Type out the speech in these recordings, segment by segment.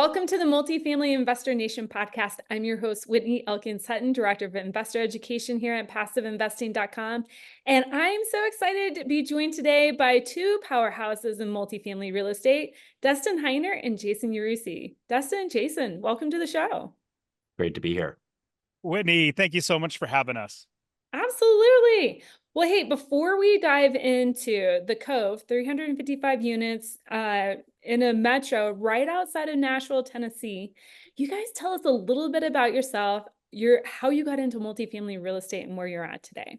Welcome to the Multifamily Investor Nation podcast. I'm your host, Whitney Elkins Hutton, Director of Investor Education here at PassiveInvesting.com. And I'm so excited to be joined today by two powerhouses in multifamily real estate, Dustin Heiner and Jason Yarusi. Dustin and Jason, welcome to the show. Great to be here. Whitney, thank you so much for having us. Absolutely. Well, hey, before we dive into the Cove, 355 units in a metro right outside of Nashville, Tennessee, you guys tell us a little bit about yourself, how you got into multifamily real estate and where you're at today.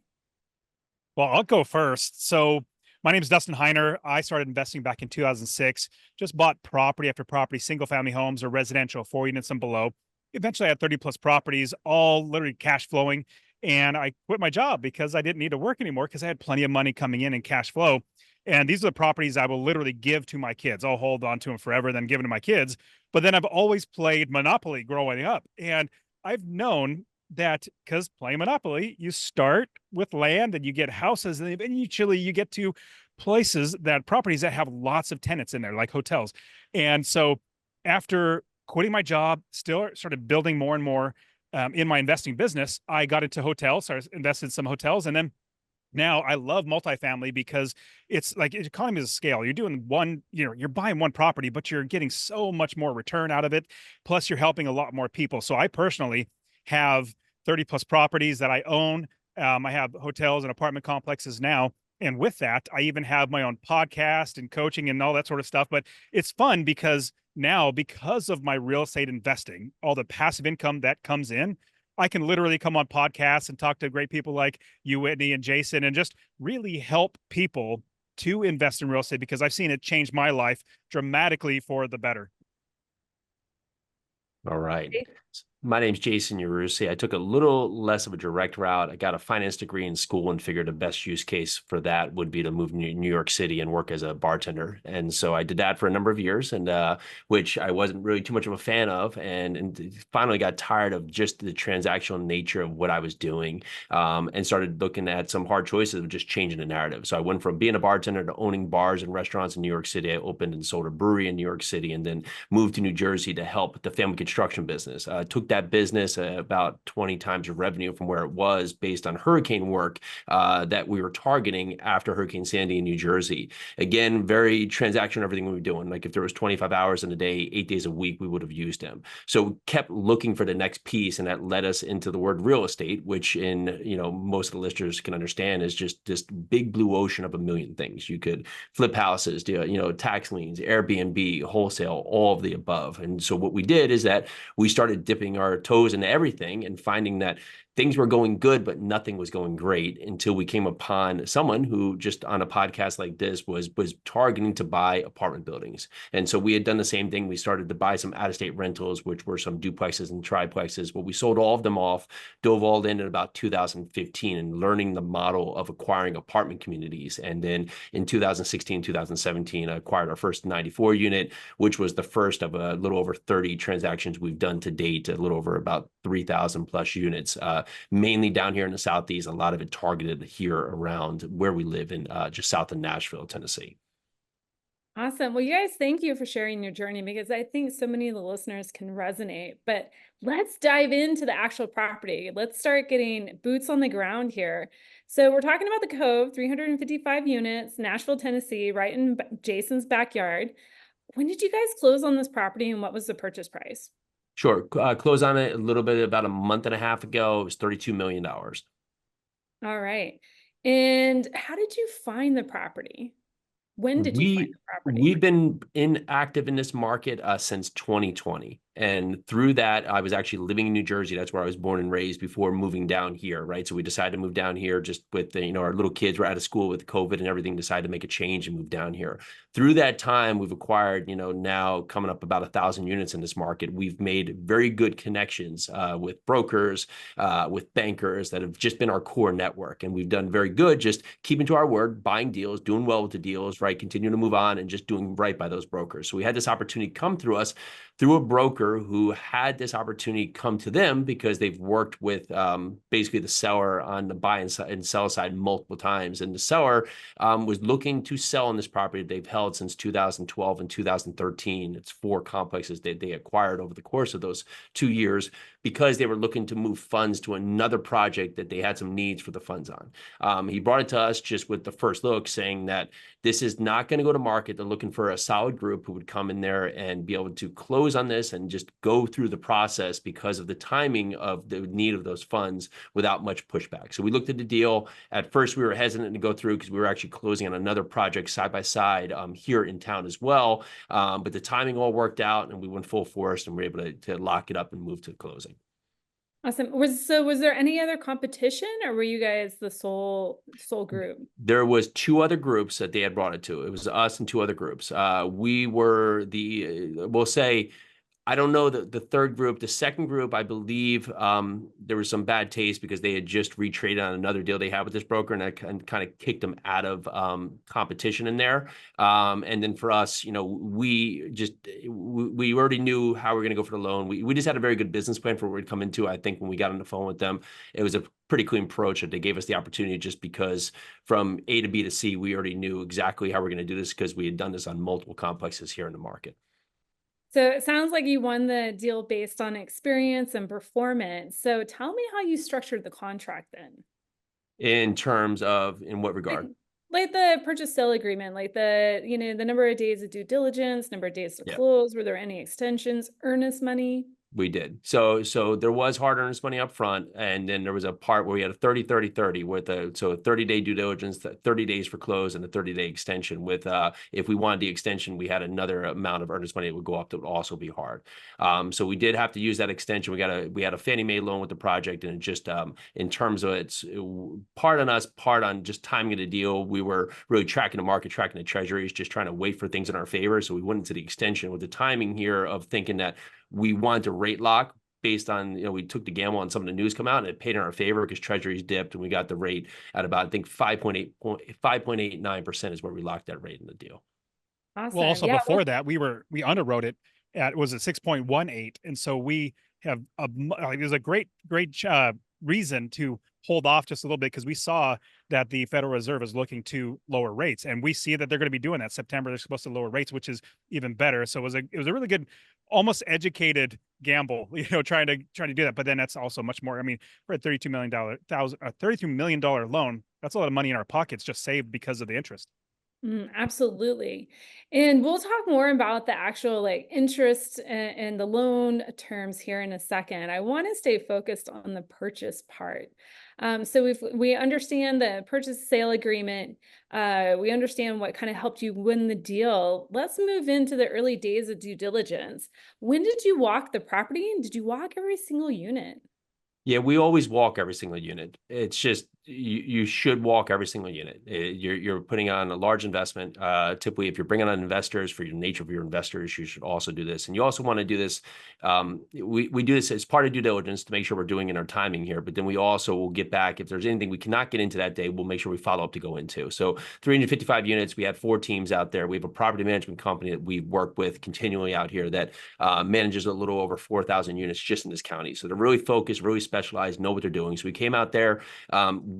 Well, I'll go first. So my name is Dustin Heiner. I started investing back in 2006, just bought property after property, single family homes or residential, 4 units and below. Eventually I had 30 plus properties, all literally cash flowing. And I quit my job because I didn't need to work anymore because I had plenty of money coming in and cash flow. And these are the properties I will literally give to my kids. I'll hold on to them forever, then give them to my kids. But then I've always played Monopoly growing up. And I've known that because playing Monopoly, you start with land and you get houses, and eventually you get to properties that have lots of tenants in there, like hotels. And so after quitting my job, still started building more and more in my investing business, I got into hotels, so I invested in some hotels. And then now I love multifamily because it's like economies of scale. You're doing you're buying one property, but you're getting so much more return out of it. Plus you're helping a lot more people. So I personally have 30 plus properties that I own. I have hotels and apartment complexes now. And with that, I even have my own podcast and coaching and all that sort of stuff. But it's fun because now, because of my real estate investing, all the passive income that comes in, I can literally come on podcasts and talk to great people like you, Whitney, and Jason, and just really help people to invest in real estate because I've seen it change my life dramatically for the better. All right. My name's Jason Yarusi. I took a little less of a direct route. I got a finance degree in school and figured the best use case for that would be to move to New York City and work as a bartender. And so I did that for a number of years, and which I wasn't really too much of a fan of, and finally got tired of just the transactional nature of what I was doing, and started looking at some hard choices of just changing the narrative. So I went from being a bartender to owning bars and restaurants in New York City. I opened and sold a brewery in New York City, and then moved to New Jersey to help the family construction business. Took that business about 20 times the revenue from where it was based on hurricane work that we were targeting after Hurricane Sandy in New Jersey. Again, very transactional, everything we were doing. Like if there was 25 hours in a day, 8 days a week, we would have used them. So we kept looking for the next piece, and that led us into the word real estate, which in, most of the listeners can understand is just this big blue ocean of a million things. You could flip houses, tax liens, Airbnb, wholesale, all of the above. And so what we did is that we started dipping our toes into everything and finding that things were going good, but nothing was going great until we came upon someone who just on a podcast like this was targeting to buy apartment buildings. And so we had done the same thing. We started to buy some out-of-state rentals, which were some duplexes and triplexes. But we sold all of them off, dove all in about 2015 and learning the model of acquiring apartment communities. And then in 2016, 2017, I acquired our first 94 unit, which was the first of a little over 30 transactions we've done to date, a little over about 3,000 plus units, mainly down here in the Southeast, a lot of it targeted here around where we live in just south of Nashville, Tennessee. Awesome. Well, you guys, thank you for sharing your journey because I think so many of the listeners can resonate. But let's dive into the actual property. Let's start getting boots on the ground here. So we're talking about the Cove, 355 units, Nashville, Tennessee, right in Jason's backyard. When did you guys close on this property and what was the purchase price? Sure. Closed on it a little bit about a month and a half ago. It was $32 million. All right. And how did you find the property? When did you find the property? We've been active in this market since 2020. And through that, I was actually living in New Jersey. That's where I was born and raised before moving down here, right? So we decided to move down here just with, our little kids were out of school with COVID and everything, decided to make a change and move down here. Through that time, we've acquired, now coming up about 1,000 units in this market. We've made very good connections with brokers, with bankers that have just been our core network. And we've done very good just keeping to our word, buying deals, doing well with the deals, right? Continuing to move on and just doing right by those brokers. So we had this opportunity come through us through a broker builder who had this opportunity come to them because they've worked with basically the seller on the buy and sell side multiple times. And the seller was looking to sell on this property they've held since 2012 and 2013. It's 4 complexes that they acquired over the course of those 2 years because they were looking to move funds to another project that they had some needs for the funds on. He brought it to us just with the first look, saying that this is not going to go to market. They're looking for a solid group who would come in there and be able to close on this and just go through the process because of the timing of the need of those funds without much pushback. So we looked at the deal. At first, we were hesitant to go through because we were actually closing on another project side by side here in town as well. But the timing all worked out and we went full force and we were able to lock it up and move to closing. Awesome. Was there any other competition, or were you guys the sole group? There was 2 other groups that they had brought it to. It was us and 2 other groups. We were we'll say, I don't know the third group. The second group, I believe there was some bad taste because they had just retraded on another deal they had with this broker, and I kind of kicked them out of competition in there. And then for us, we already knew how we were going to go for the loan. We just had a very good business plan for what we'd come into. I think when we got on the phone with them, it was a pretty clean approach that they gave us the opportunity just because from A to B to C, we already knew exactly how we're going to do this because we had done this on multiple complexes here in the market. So it sounds like you won the deal based on experience and performance. So tell me how you structured the contract then. In terms of, in what regard? Like the purchase sale agreement, like the number of days of due diligence, number of days to close. Were there any extensions, earnest money? We did. So there was hard earnest money up front, and then there was a part where we had a 30-30-30 with a 30-day due diligence, 30 days for close, and a 30-day extension with if we wanted the extension, we had another amount of earnest money that would go up that would also be hard. So we did have to use that extension. We had a Fannie Mae loan with the project, and it just in terms of it's part on us, part on just timing of the deal. We were really tracking the market, tracking the treasuries, just trying to wait for things in our favor. So we went into the extension with the timing here of thinking that we wanted to rate lock based on, we took the gamble on some of the news come out and it paid in our favor because treasuries dipped and we got the rate at about, I think 5.89% is where we locked that rate in the deal. Awesome. Well, also before that, we underwrote it at, was it 6.18? And so we have it was a great reason to hold off just a little bit because we saw that the Federal Reserve is looking to lower rates, and we see that they're going to be doing that. September, they're supposed to lower rates, which is even better. So it was a really good, almost educated gamble, trying to do that. But then that's also much more. I mean, for a $32 million loan, that's a lot of money in our pockets just saved because of the interest. Absolutely. And we'll talk more about the actual interest and the loan terms here in a second. I want to stay focused on the purchase part. So we understand the purchase sale agreement. We understand what kind of helped you win the deal. Let's move into the early days of due diligence. When did you walk the property, and did you walk every single unit? Yeah, we always walk every single unit. It's just you should walk every single unit. You're putting on a large investment. Typically, if you're bringing on investors for your nature of your investors, you should also do this. And you also want to do this. We do this as part of due diligence to make sure we're doing in our timing here. But then we also will get back if there's anything we cannot get into that day. We'll make sure we follow up to go into. So 355 units. We had 4 teams out there. We have a property management company that we work with continually out here that manages a little over 4,000 units just in this county. So they're really focused, really specialized, know what they're doing. So we came out there,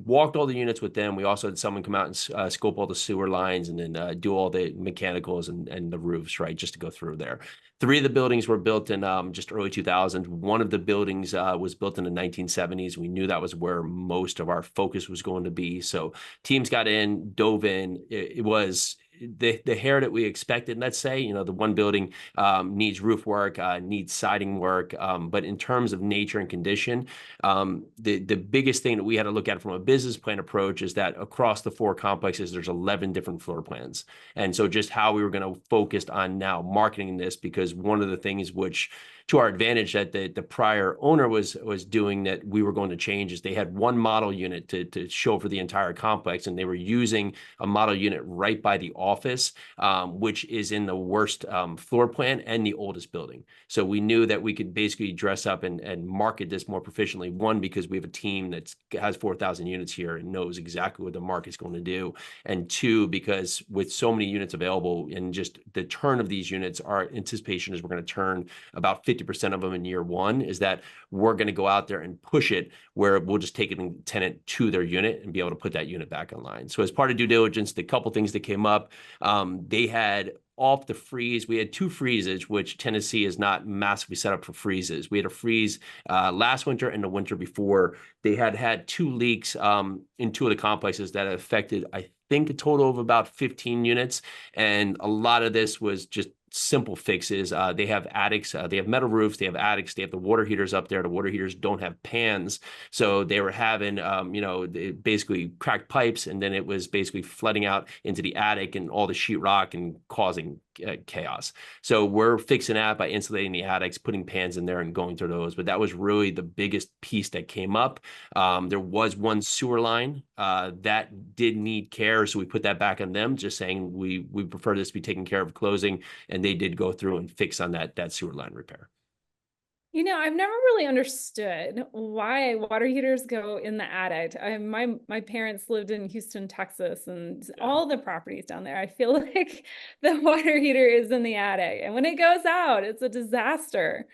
walked all the units with them. We also had someone come out and scope all the sewer lines and then do all the mechanicals and the roofs, right, just to go through there. 3 of the buildings were built in just early 2000s. One of the buildings was built in the 1970s. We knew that was where most of our focus was going to be. So teams got in, dove in. It was the hair that we expected. Let's say, the one building needs roof work, needs siding work. But in terms of nature and condition, the biggest thing that we had to look at from a business plan approach is that across the 4 complexes, there's 11 different floor plans. And so just how we were going to focus on now marketing this, because one of the things which to our advantage that the prior owner was doing that we were going to change is they had one model unit to show for the entire complex, and they were using a model unit right by the office, which is in the worst floor plan and the oldest building. So we knew that we could basically dress up and market this more proficiently. One, because we have a team that has 4,000 units here and knows exactly what the market's going to do. And two, because with so many units available and just the turn of these units, our anticipation is we're going to turn about 50% of them in year one, is that we're going to go out there and push it where we'll just take a tenant to their unit and be able to put that unit back online. So as part of due diligence, the couple things that came up, they had off the freeze. We had 2 freezes, which Tennessee is not massively set up for freezes. We had a freeze last winter and the winter before. They had 2 leaks in 2 of the complexes that affected, I think, a total of about 15 units. And a lot of this was just simple fixes. They have attics, they have metal roofs, they have attics, they have the water heaters up there. The water heaters don't have pans. So they were having, basically cracked pipes, and then it was basically flooding out into the attic and all the sheetrock and causing chaos. So we're fixing that by insulating the attics, putting pans in there and going through those. But that was really the biggest piece that came up. There was 1 sewer line that did need care. So we put that back on them, just saying we prefer this to be taken care of closing. And they did go through and fix on that sewer line repair. I've never really understood why water heaters go in the attic. My parents lived in Houston, Texas, and all the properties down there, I feel like the water heater is in the attic. And when it goes out, it's a disaster.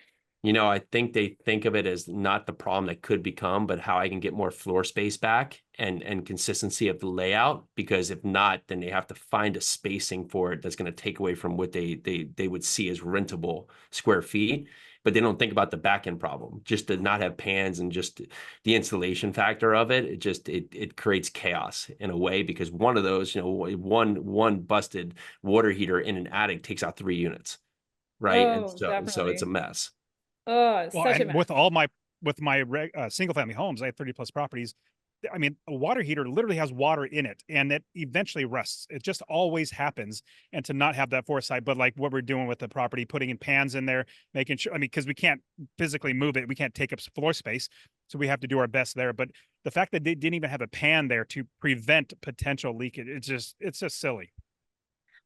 I think they think of it as not the problem that could become, but how I can get more floor space back and consistency of the layout. Because if not, then they have to find a spacing for it that's going to take away from what they would see as rentable square feet. But they don't think about the back end problem, just to not have pans and just the installation factor of it. It creates chaos in a way, because one of those, one busted water heater in an attic takes out 3 units, right? Oh, and so it's a mess. Oh, Well, such a and mess. with my single family homes, I have 30 plus properties. I mean, a water heater literally has water in it, and it eventually rusts. It just always happens. And to not have that foresight, but like what we're doing with the property, putting in pans in there, making sure, because we can't physically move it, we can't take up floor space, so we have to do our best there. But the fact that they didn't even have a pan there to prevent potential leakage, it's just silly.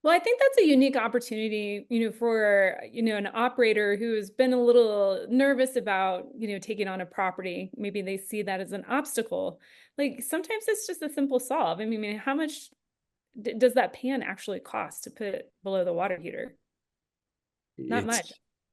Well, I think that's a unique opportunity, for, an operator who has been a little nervous about, taking on a property. Maybe they see that as an obstacle. Like sometimes it's just a simple solve. I mean, how much does that pan actually cost to put below the water heater? Not much.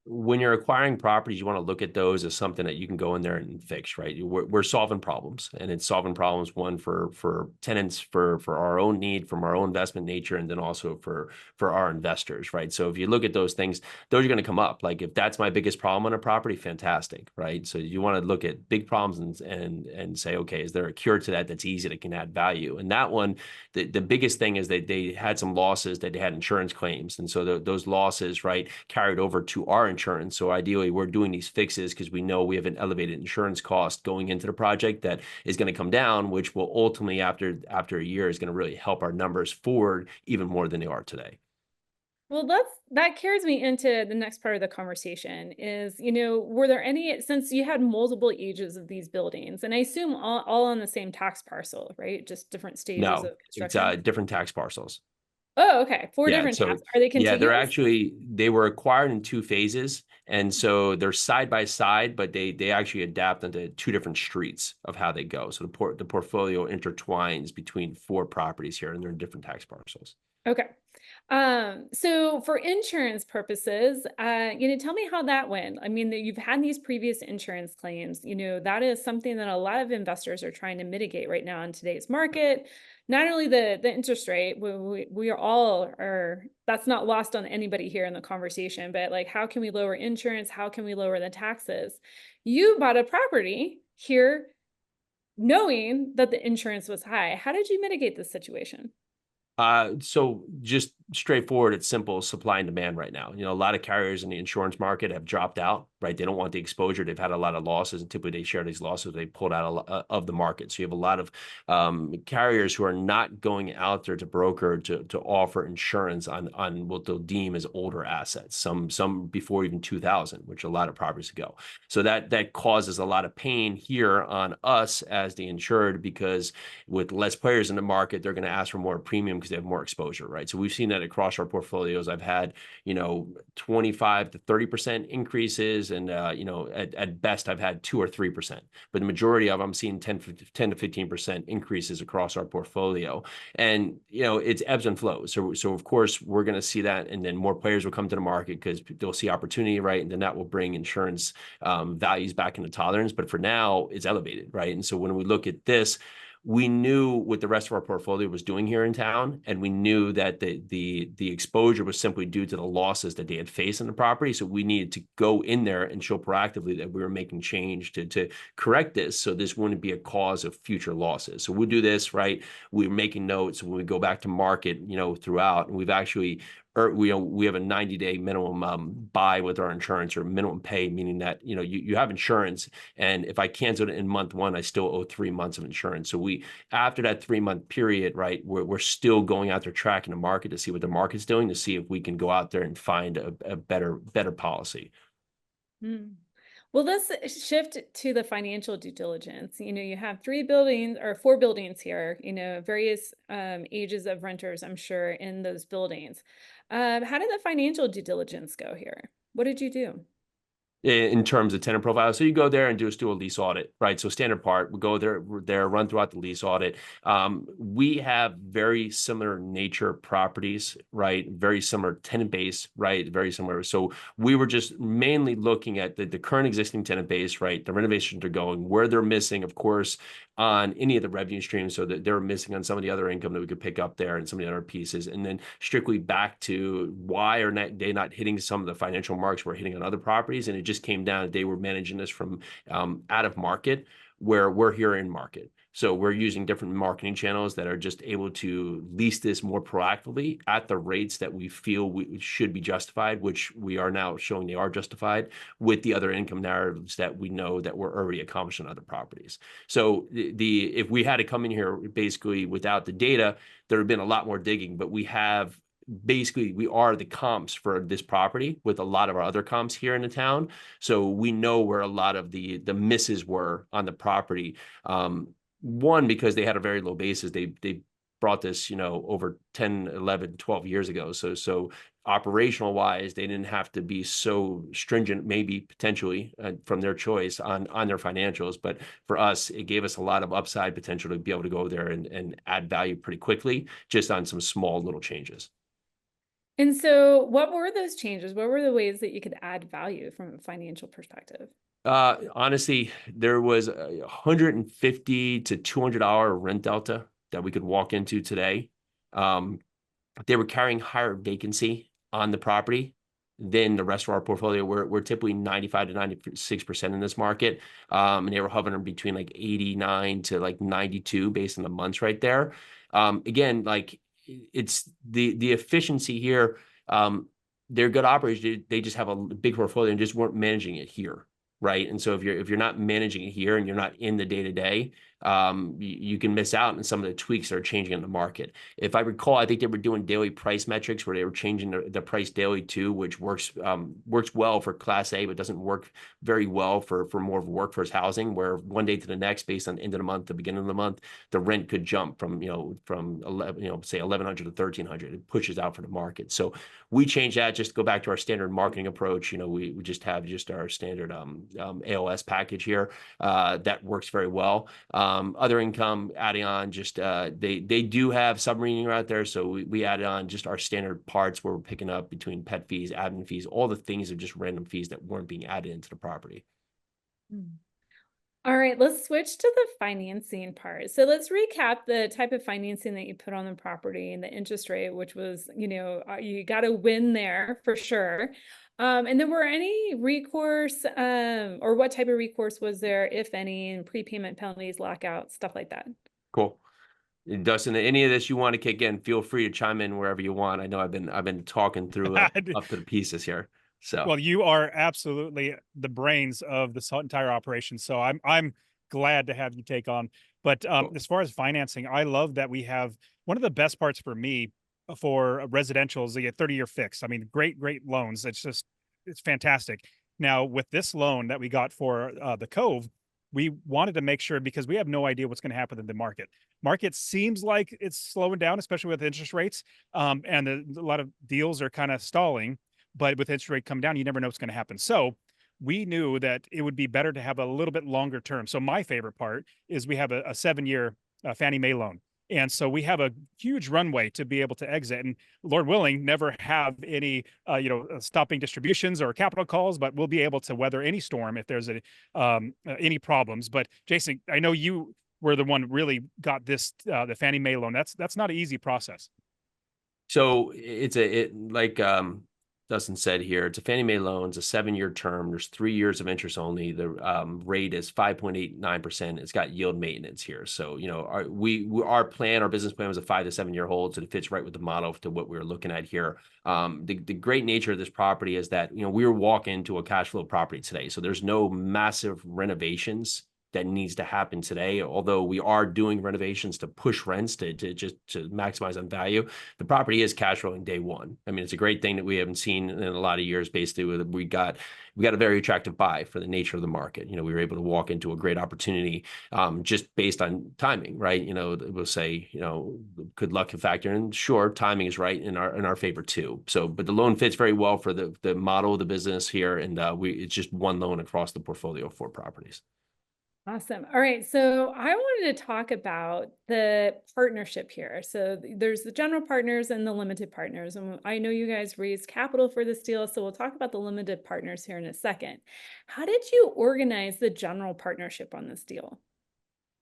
When you're acquiring properties, you want to look at those as something that you can go in there and fix, right? We're solving problems, and it's solving problems, one for tenants, for our own need, from our own investment nature, and then also for our investors, right? So if you look at those things, those are going to come up. Like if that's my biggest problem on a property, fantastic, right? So you want to look at big problems and say, okay, is there a cure to that that's easy, that can add value? And that one, the biggest thing is that they had some losses, that they had insurance claims, and so those losses, right, carried over to our insurance. So ideally, we're doing these fixes because we know we have an elevated insurance cost going into the project that is going to come down, which will ultimately, after a year, is going to really help our numbers forward even more than they are today. Well, that carries me into the next part of the conversation is, were there any, since you had multiple ages of these buildings, and I assume all on the same tax parcel, right? Just different stages of No, it's construction? different tax parcels. Oh, okay. 4 Yeah, different so tax. Are they contiguous? they were acquired in 2 phases, and so they're side by side, but they actually adapt into 2 different streets of how they go. So the portfolio intertwines between 4 properties here, and they're in different tax parcels. Okay. So for insurance purposes, tell me how that went. I mean, you've had these previous insurance claims, that is something that a lot of investors are trying to mitigate right now in today's market. Not only the interest rate, we are, that's not lost on anybody here in the conversation, but like, how can we lower insurance? How can we lower the taxes? You bought a property here knowing that the insurance was high. How did you mitigate this situation? So just straightforward. It's simple supply and demand right now. A lot of carriers in the insurance market have dropped out, right? They don't want the exposure. They've had a lot of losses, and typically they share these losses. They pulled out a lot of the market. So you have a lot of carriers who are not going out there to broker to offer insurance on what they'll deem as older assets. Some before even 2000, which a lot of properties ago. So that causes a lot of pain here on us as the insured, because with less players in the market, they're going to ask for more premium because they have more exposure, right? So we've seen that across our portfolios. I've had 25 to 30% increases, and at best I've had 2 or 3%, but the majority of them I'm seeing 10 to 15% increases across our portfolio. And it's ebbs and flows. So of course we're going to see that, and then more players will come to the market because they'll see opportunity, right? And then that will bring insurance values back into tolerance. But for now, it's elevated, right? And so when we look at this, we knew what the rest of our portfolio was doing here in town, and we knew that the exposure was simply due to the losses that they had faced in the property. So we needed to go in there and show proactively that we were making change to correct this, so this wouldn't be a cause of future losses. So we'll do this, right? We're making notes when we go back to market, throughout, and we've actually we have a 90-day minimum buy with our insurance, or minimum pay, meaning that you have insurance, and if I cancel it in month 1, I still owe 3 months of insurance. So after that 3-month period, right, we're still going out there tracking the market to see what the market's doing, to see if we can go out there and find a better policy. Well, let's shift to the financial due diligence. You have 3 buildings or 4 buildings here, various ages of renters, I'm sure, in those buildings. How did the financial due diligence go here? What did you do? In terms of tenant profile, so you go there and do a lease audit, right? So standard part, we go there, run throughout the lease audit. We have very similar nature properties, right? Very similar tenant base, right? Very similar. So we were just mainly looking at the current existing tenant base, right? The renovations are going, where they're missing, of course, on any of the revenue streams, so that they're missing on some of the other income that we could pick up there and some of the other pieces. And then strictly back to why are they not hitting some of the financial marks we're hitting on other properties. And it just came down, they were managing this from out of market, where we're here in market. So we're using different marketing channels that are just able to lease this more proactively at the rates that we feel we should be justified, which we are now showing they are justified, with the other income narratives that we know that we're already accomplishing on other properties. So if we had to come in here basically without the data, there would have been a lot more digging, but we are the comps for this property with a lot of our other comps here in the town. So we know where a lot of the misses were on the property. One, because they had a very low basis. They brought this, over 10, 11, 12 years ago. So operational wise, they didn't have to be so stringent, maybe potentially from their choice on their financials. But for us, it gave us a lot of upside potential to be able to go there and add value pretty quickly, just on some small little changes. And so what were those changes? What were the ways that you could add value from a financial perspective? Honestly, there was a $150 to $200 rent delta that we could walk into today. They were carrying higher vacancy on the property than the rest of our portfolio. We're typically 95 to 96% in this market. And they were hovering between like 89 to like 92 based on the months right there. Again, like it's the efficiency here. They're good operators. They just have a big portfolio and just weren't managing it here. Right. And so if you're not managing it here and you're not in the day-to-day, you can miss out on some of the tweaks that are changing in the market. If I recall, I think they were doing daily price metrics where they were changing the price daily too, which works well for Class A, but doesn't work very well for more of workforce housing, where one day to the next, based on end of the month, the beginning of the month, the rent could jump from 11, say 1,100 to 1,300. It pushes out for the market. So we changed that just to go back to our standard marketing approach. We just have our standard ALS package here that works very well. Other income adding on, just they do have submarine out there, so we added on just our standard parts where we're picking up between pet fees, admin fees, all the things of just random fees that weren't being added into the property. All right, let's switch to the financing part. So let's recap the type of financing that you put on the property and the interest rate, which was, you got to win there for sure. And then were any recourse, or what type of recourse was there, if any, and prepayment penalties, lockouts, stuff like that? Cool. Dustin, any of this you want to kick in, feel free to chime in wherever you want. I know I've been talking through it up to the pieces here. So Well, you are absolutely the brains of this entire operation. So I'm glad to have you take on. But cool. as far as financing, I love that we have one of the best parts for me for residential is a 30-year fix. I mean, great loans. It's fantastic. Now with this loan that we got for the Cove, we wanted to make sure because we have no idea what's going to happen in the market. Market seems like it's slowing down, especially with interest rates, and a lot of deals are kind of stalling. But with interest rate come down, you never know what's going to happen. So we knew that it would be better to have a little bit longer term. So my favorite part is we have a 7-year Fannie Mae loan. And so we have a huge runway to be able to exit and Lord willing, never have any, stopping distributions or capital calls, but we'll be able to weather any storm if there's any problems. But Jason, I know you were the one really got this, the Fannie Mae loan. That's not an easy process. So like Dustin said here, it's a Fannie Mae loan. It's a 7-year term. There's 3 years of interest only. The rate is 5.89%. It's got yield maintenance here. So, our business plan was a 5 to 7 year hold. So it fits right with the model to what we were looking at here. The great nature of this property is that, we were walking into a cash flow property today. So there's no massive renovations that needs to happen today, although we are doing renovations to push rents to maximize on value. The property is cash flowing day one. I mean, it's a great thing that we haven't seen in a lot of years. Basically, we got a very attractive buy for the nature of the market. We were able to walk into a great opportunity just based on timing, right? We'll say, good luck factor, and sure, timing is right in our favor too. So, but the loan fits very well for the model of the business here, and it's just one loan across the portfolio of 4 properties. Awesome. All right. So I wanted to talk about the partnership here. So there's the general partners and the limited partners. And I know you guys raised capital for this deal. So we'll talk about the limited partners here in a second. How did you organize the general partnership on this deal?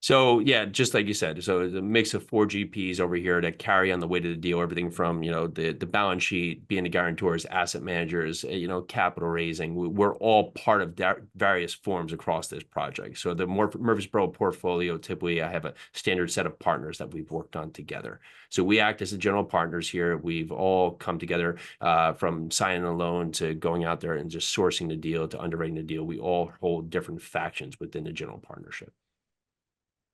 So yeah, just like you said, so it's a mix of 4 GPs over here that carry on the weight of the deal, everything from, the balance sheet, being the guarantors, asset managers, capital raising. We're all part of various forms across this project. So the Murfreesboro portfolio, typically I have a standard set of partners that we've worked on together. So we act as the general partners here. We've all come together from signing a loan to going out there and just sourcing the deal to underwriting the deal. We all hold different factions within the general partnership.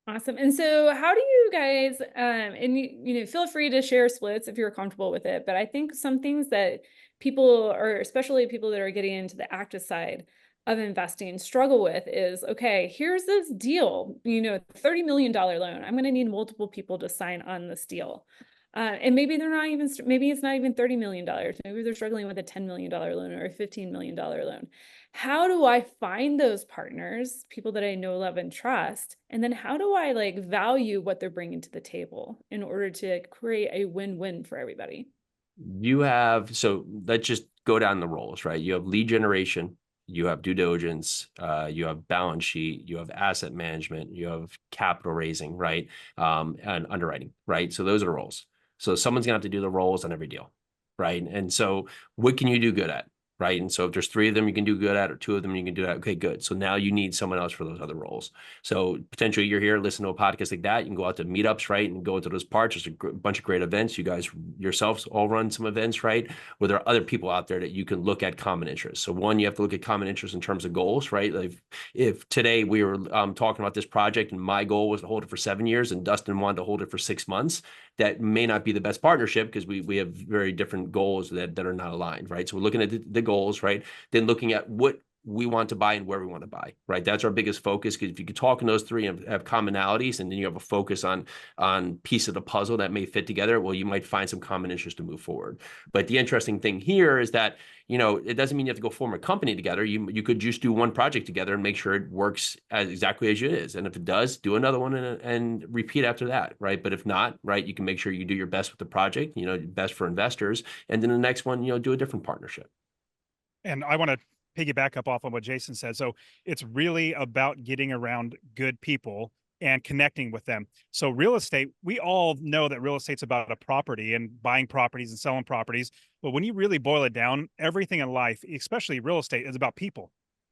Awesome. And so how do you guys, and feel free to share splits if you're comfortable with it, but I think some things that people, or especially people that are getting into the active side of investing, struggle with is, okay, here's this deal, $30 million loan. I'm going to need multiple people to sign on this deal. And maybe it's not even $30 million. Maybe they're struggling with a $10 million loan or a $15 million loan. How do I find those partners, people that I know, love, and trust? And then how do I value what they're bringing to the table in order to create a win-win for everybody? So let's just go down the roles, right? You have lead generation, you have due diligence, you have balance sheet, you have asset management, you have capital raising, right? And underwriting, right? So those are the roles. So someone's gonna have to do the roles on every deal, right? And so what can you do good at? Right. And so if there's 3 of them you can do good at, or 2 of them you can do that, okay, good. So now you need someone else for those other roles. So potentially you're here, listen to a podcast like that. You can go out to meetups, right? And go into those parts. There's a bunch of great events. You guys yourselves all run some events, right? Where there are other people out there that you can look at common interests. So one, you have to look at common interests in terms of goals, right? Like if today we were talking about this project and my goal was to hold it for 7 years and Dustin wanted to hold it for 6 months, that may not be the best partnership because we have very different goals that are not aligned, right? So we're looking at the goals, right? Then looking at what we want to buy and where we want to buy, right? That's our biggest focus, because if you could talk in those 3 and have commonalities, and then you have a focus on piece of the puzzle that may fit together, well, you might find some common interest to move forward. But the interesting thing here is that, it doesn't mean you have to go form a company together. You could just do one project together and make sure it works exactly as it is. And if it does, do another one and repeat after that, right? But if not, right, you can make sure you do your best with the project, best for investors. And then the next one, do a different partnership. And I want to piggyback up off on what Jason said. So it's really about getting around good people and connecting with them. So real estate, we all know that real estate's about a property and buying properties and selling properties. But when you really boil it down, everything in life, especially real estate, is about people.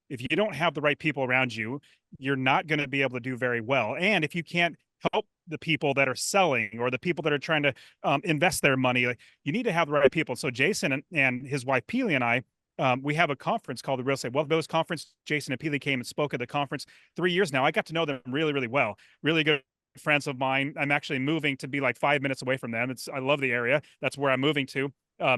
If you don't have the right people around you, you're not going to be able to do very well. And if you can't help the people that are selling or the people that are trying to invest their money. Like, you need to have the right people. So Jason and his wife Peely and I, we have a conference called the Real Estate Wealth Builders Conference. Jason and Peely came and spoke at the conference 3 years now. I got to know them really, really well. Really good friends of mine. I'm actually moving to be like 5 minutes away from them. I love the area. That's where I'm moving to.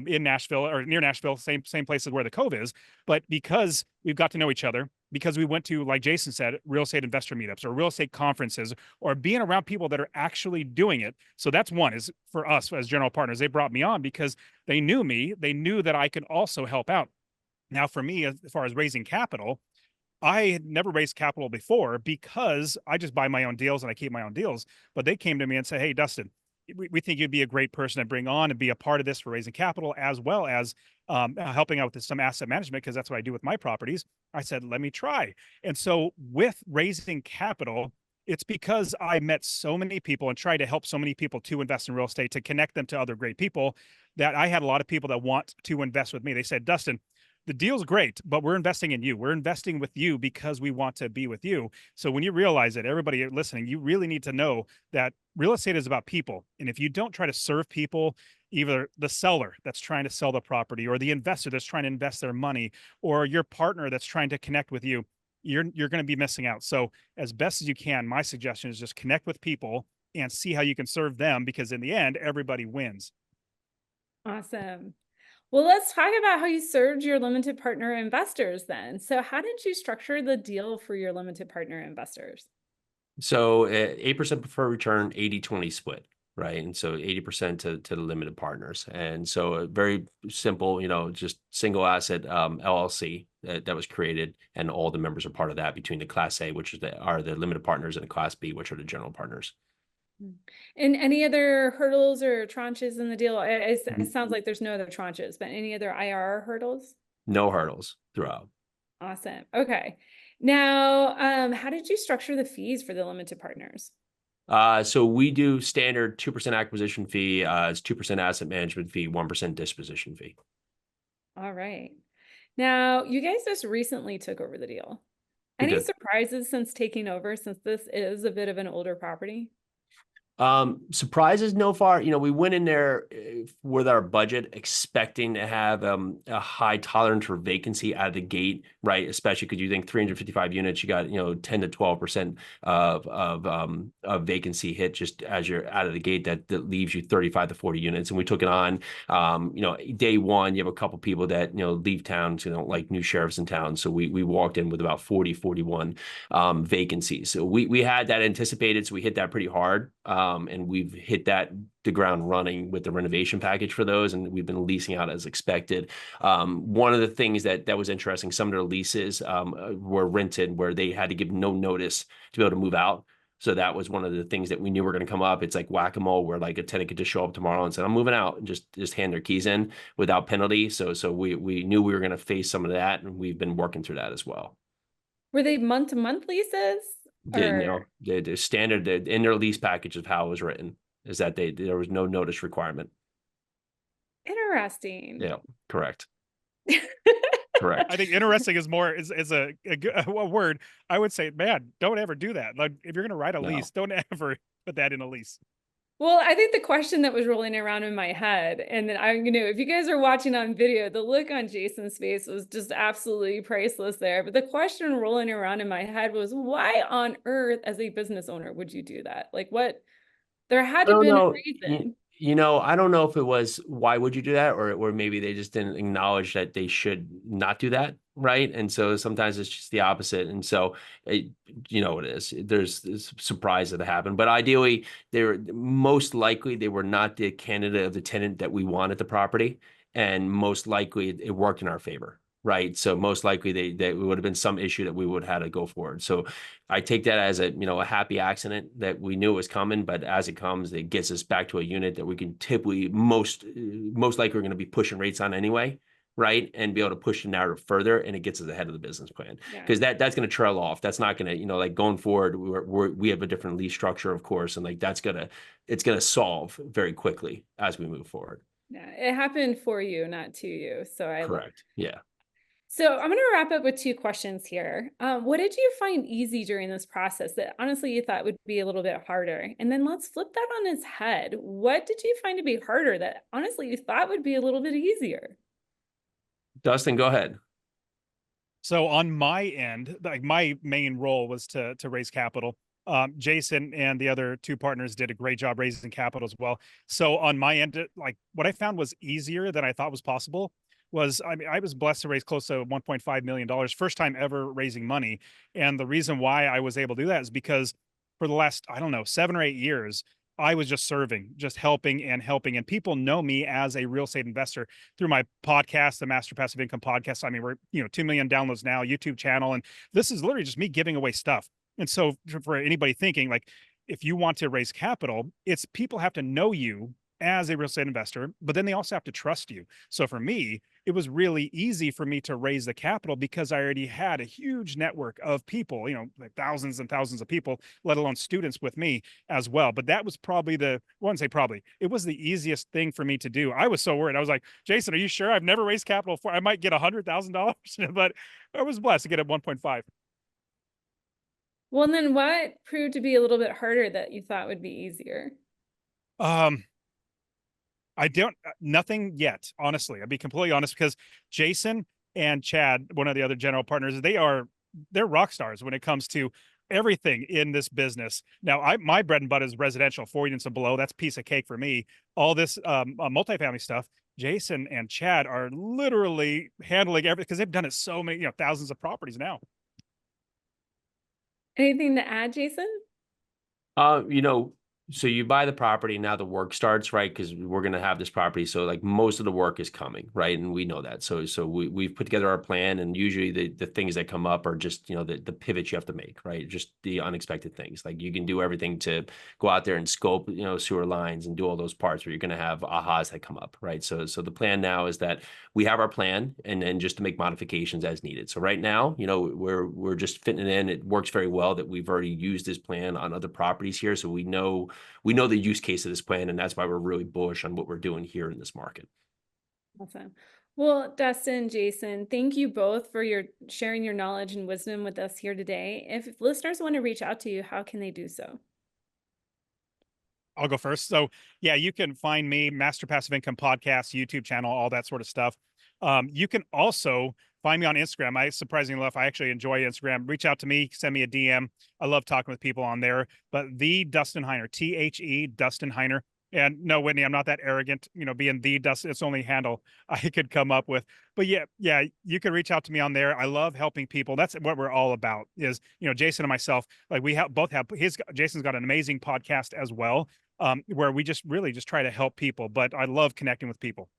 In Nashville or near Nashville, same place as where the Cove is. But because we've got to know each other, because we went to, like Jason said, real estate investor meetups or real estate conferences, or being around people that are actually doing it. So that's one, is for us as general partners. They brought me on because they knew me. They knew that I could also help out. Now, for me, as far as raising capital, I had never raised capital before because I just buy my own deals and I keep my own deals. But they came to me and said, "Hey, Dustin, we think you'd be a great person to bring on and be a part of this for raising capital, as well as helping out with some asset management, because that's what I do with my properties." I said, "Let me try." And so with raising capital, it's because I met so many people and tried to help so many people to invest in real estate, to connect them to other great people, that I had a lot of people that want to invest with me. They said, "Dustin, the deal's great, but we're investing in you. We're investing with you because we want to be with you." So when you realize it, everybody listening, you really need to know that real estate is about people. And if you don't try to serve people, either the seller that's trying to sell the property, or the investor that's trying to invest their money, or your partner that's trying to connect with you, you're going to be missing out. So as best as you can, my suggestion is just connect with people and see how you can serve them, because in the end, everybody wins. Awesome. Well, let's talk about how you served your limited partner investors then. So how did you structure the deal for your limited partner investors? So 8% preferred return, 80-20 split, right? And so 80% to the limited partners. And so a very simple, just single asset LLC that was created, and all the members are part of that, between the Class A, which are the limited partners, and the Class B, which are the general partners. And any other hurdles or tranches in the deal? It sounds like there's no other tranches, but any other IRR hurdles? No hurdles throughout. Awesome. Okay. Now, how did you structure the fees for the limited partners? So we do standard 2% acquisition fee, it's 2% asset management fee, 1% disposition fee. All right. Now, you guys just recently took over the deal. We Any did. surprises since taking over, since this is a bit of an older property? Surprises no far. We went in there with our budget expecting to have a high tolerance for vacancy out of the gate, right? Especially because you think 355 units, you got 10 to 12% of vacancy hit just as you're out of the gate. That leaves you 35 to 40 units, and we took it on. Day one, you have a couple people that leave town, like new sheriffs in town. So we walked in with about 41 vacancies. So we had that anticipated, so we hit that pretty hard. And we've hit the ground running with the renovation package for those, and we've been leasing out as expected. One of the things that was interesting, some of their leases were rented where they had to give no notice to be able to move out. So that was one of the things that we knew were going to come up. It's like whack-a-mole, where like a tenant could just show up tomorrow and say, "I'm moving out," and just hand their keys in without penalty. So we knew we were going to face some of that, and we've been working through that as well. Were they month-to-month leases? The standard in their lease package of how it was written is that there was no notice requirement. Interesting. Yeah, correct. Correct. I think interesting is more is a word. I would say, man, don't ever do that. Like, if you're going to write a lease, don't ever put that in a lease. Well, I think the question that was rolling around in my head, and then if you guys are watching on video, the look on Jason's face was just absolutely priceless there. But the question rolling around in my head was, why on earth, as a business owner, would you do that? Like, what? There had to be a reason. I don't know if it was, why would you do that? Or maybe they just didn't acknowledge that they should not do that. Right. And so sometimes it's just the opposite. And so, it is, there's surprises that happen, but ideally most likely they were not the candidate of the tenant that we want at the property. And most likely it worked in our favor. Right. So most likely they would have been some issue that we would have had to go forward. So I take that as a happy accident that we knew it was coming, but as it comes, it gets us back to a unit that we can typically most likely we're going to be pushing rates on anyway. Right. And be able to push the narrative further, and it gets us ahead of the business plan, because that's going to trail off. That's not going to, like going forward, we have a different lease structure, of course. And like, it's going to solve very quickly as we move forward. Yeah. It happened for you, not to you. So Correct. Yeah. So I'm going to wrap up with two questions here. What did you find easy during this process that honestly you thought would be a little bit harder? And then let's flip that on its head. What did you find to be harder that honestly you thought would be a little bit easier? Dustin, go ahead. So on my end, like my main role was to raise capital. Jason and the other two partners did a great job raising capital as well. So on my end, like what I found was easier than I thought was possible was, I mean, I was blessed to raise close to $1.5 million, first time ever raising money. And the reason why I was able to do that is because for the last, I don't know, 7 or 8 years, I was just serving, just helping and helping. And people know me as a real estate investor through my podcast, the Master Passive Income Podcast. I mean, we're, 2 million downloads now, YouTube channel. And this is literally just me giving away stuff. And so for anybody thinking like, if you want to raise capital, it's people have to know you as a real estate investor, but then they also have to trust you. So for me, it was really easy for me to raise the capital because I already had a huge network of people, like thousands and thousands of people, let alone students with me as well. But that was probably I wouldn't say probably, it was the easiest thing for me to do. I was so worried. I was like, Jason, are you sure? I've never raised capital for, I might get $100,000, but I was blessed to get a 1.5. Well, and then what proved to be a little bit harder that you thought would be easier? I don't, nothing yet, honestly. I'll be completely honest because Jason and Chad, one of the other general partners, they're rock stars when it comes to everything in this business. Now, my bread and butter is residential, 4 units and below. That's a piece of cake for me. All this multifamily stuff, Jason and Chad are literally handling everything because they've done it so many, thousands of properties now. Anything to add, Jason? You know, so you buy the property, now the work starts, right? Because we're going to have this property. So like most of the work is coming, right? And we know that. So we've put together our plan, and usually the things that come up are just, the pivots you have to make, right? Just the unexpected things. Like you can do everything to go out there and scope, sewer lines and do all those parts where you're going to have ahas that come up, right? So the plan now is that we have our plan and then just to make modifications as needed. So right now, we're just fitting it in. It works very well that we've already used this plan on other properties here. So we know the use case of this plan, and that's why we're really bullish on what we're doing here in this market. Awesome. Well, Dustin, Jason, thank you both for sharing your knowledge and wisdom with us here today. If listeners want to reach out to you, how can they do so? I'll go first. So yeah, you can find me, Master Passive Income Podcast, YouTube channel, all that sort of stuff. You can also find me on Instagram. Surprisingly enough, I actually enjoy Instagram. Reach out to me, send me a DM. I love talking with people on there. But the Dustin Heiner, THE Dustin Heiner. And no, Whitney, I'm not that arrogant, being the Dustin. It's the only handle I could come up with. But yeah, you can reach out to me on there. I love helping people. That's what we're all about is, Jason and myself, like Jason's got an amazing podcast as well, where we just really just try to help people. But I love connecting with people.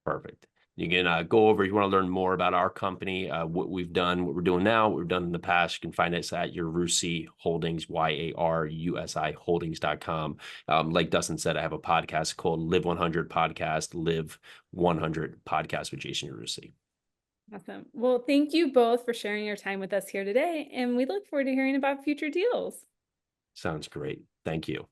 Perfect. You can go over if you want to learn more about our company, what we've done, what we're doing now, what we've done in the past. You can find us at Yarusi Holdings, YARUSI Holdings.com. Like Dustin said, I have a podcast called Live 100 Podcast, Live 100 Podcast with Jason Yarusi. Awesome. Well, thank you both for sharing your time with us here today, and we look forward to hearing about future deals. Sounds great. Thank you.